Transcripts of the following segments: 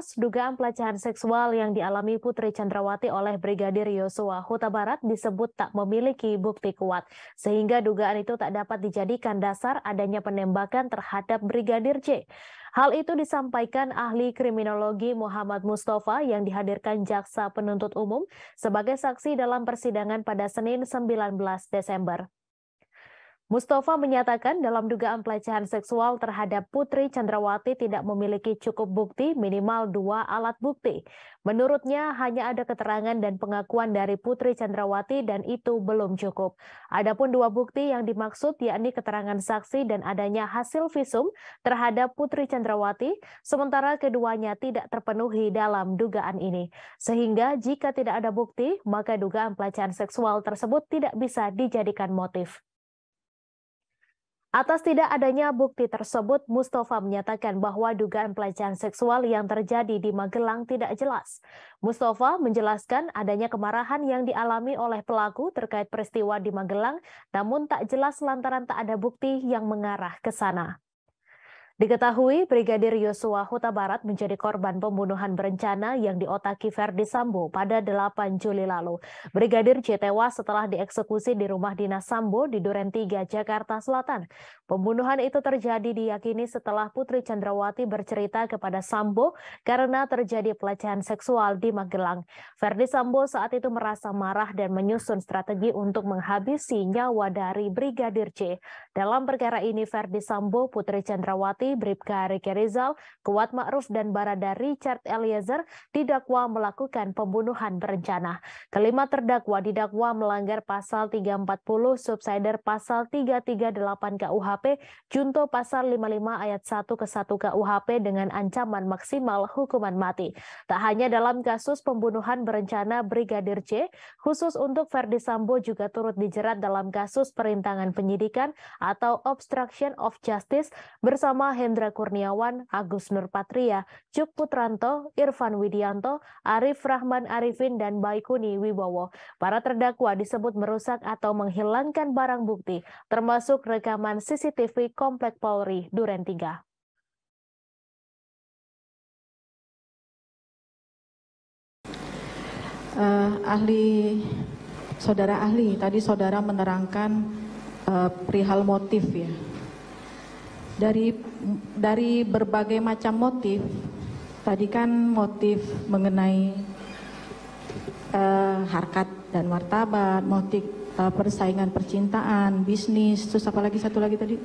Viewers, dugaan pelecehan seksual yang dialami Putri Chandrawati oleh Brigadir Yosua Huta Barat disebut tak memiliki bukti kuat, sehingga dugaan itu tak dapat dijadikan dasar adanya penembakan terhadap Brigadir J. Hal itu disampaikan ahli kriminologi Muhammad Mustafa yang dihadirkan Jaksa Penuntut Umum sebagai saksi dalam persidangan pada Senin 19 Desember. Mustafa menyatakan dalam dugaan pelecehan seksual terhadap Putri Chandrawati tidak memiliki cukup bukti minimal 2 alat bukti. Menurutnya hanya ada keterangan dan pengakuan dari Putri Chandrawati dan itu belum cukup. Adapun 2 bukti yang dimaksud yakni keterangan saksi dan adanya hasil visum terhadap Putri Chandrawati, sementara keduanya tidak terpenuhi dalam dugaan ini. Sehingga jika tidak ada bukti, maka dugaan pelecehan seksual tersebut tidak bisa dijadikan motif. Atas tidak adanya bukti tersebut, Mustafa menyatakan bahwa dugaan pelecehan seksual yang terjadi di Magelang tidak jelas. Mustafa menjelaskan adanya kemarahan yang dialami oleh pelaku terkait peristiwa di Magelang, namun tak jelas lantaran tak ada bukti yang mengarah ke sana. Diketahui Brigadir Yosua Huta Barat menjadi korban pembunuhan berencana yang diotaki Ferdi Sambo pada 8 Juli lalu. Brigadir J tewas setelah dieksekusi di rumah dinas Sambo di Duren 3, Jakarta Selatan. Pembunuhan itu terjadi diyakini setelah Putri Chandrawati bercerita kepada Sambo karena terjadi pelecehan seksual di Magelang. Ferdi Sambo saat itu merasa marah dan menyusun strategi untuk menghabisi nyawa dari Brigadir J. Dalam perkara ini, Ferdi Sambo, Putri Chandrawati, Bribka Riki Rizal, Kuat Ma'ruf, dan Barada Richard Eliezer didakwa melakukan pembunuhan berencana. Kelima terdakwa didakwa melanggar pasal 340 subsider pasal 338 KUHP, junto pasal 55 ayat 1 ke 1 KUHP dengan ancaman maksimal hukuman mati. Tak hanya dalam kasus pembunuhan berencana Brigadir J, khusus untuk Ferdi Sambo juga turut dijerat dalam kasus perintangan penyidikan atau obstruction of justice bersama Hendra Kurniawan, Agus Nurpatria, Cuk Putranto, Irfan Widianto, Arif Rahman Arifin, dan Baikuni Wibowo. Para terdakwa disebut merusak atau menghilangkan barang bukti, termasuk rekaman CCTV Komplek Polri Duren 3. Saudara ahli, tadi saudara menerangkan perihal motif ya. Dari berbagai macam motif, tadi kan motif mengenai harkat dan martabat, motif persaingan percintaan, bisnis, terus apa lagi satu lagi tadi?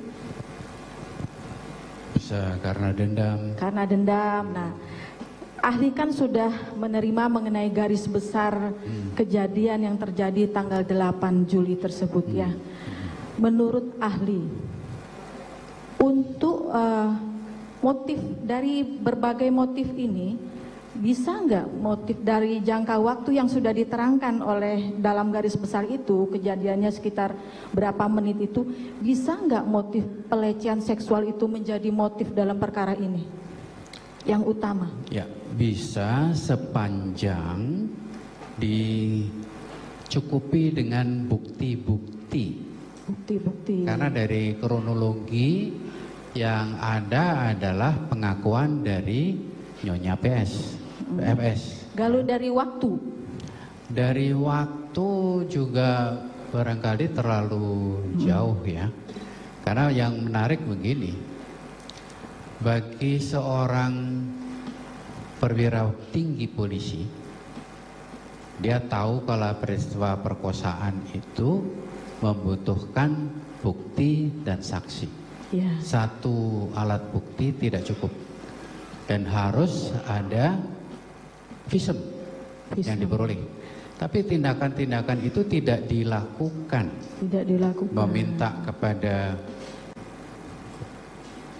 Bisa karena dendam. Karena dendam. Nah, ahli kan sudah menerima mengenai garis besar kejadian yang terjadi tanggal 8 Juli tersebut ya. Menurut ahli, untuk motif dari berbagai motif ini, bisa nggak motif dari jangka waktu yang sudah diterangkan oleh dalam garis besar itu, kejadiannya sekitar berapa menit itu, bisa nggak motif pelecehan seksual itu menjadi motif dalam perkara ini yang utama? Ya, bisa sepanjang dicukupi dengan bukti-bukti. Bukti-bukti. Karena dari kronologi yang ada adalah pengakuan dari Nyonya PFS. Kalau dari waktu? Dari waktu juga barangkali terlalu jauh ya. Karena yang menarik begini, bagi seorang perwira tinggi polisi, dia tahu kalau peristiwa perkosaan itu membutuhkan bukti dan saksi. Ya. Satu alat bukti tidak cukup dan harus ada visum yang diperoleh. Tapi tindakan-tindakan itu tidak dilakukan. Tidak dilakukan. Meminta kepada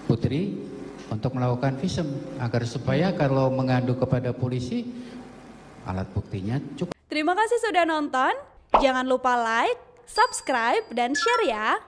Putri untuk melakukan visum agar supaya kalau mengadu kepada polisi alat buktinya cukup. Terima kasih sudah nonton. Jangan lupa like, subscribe, dan share ya.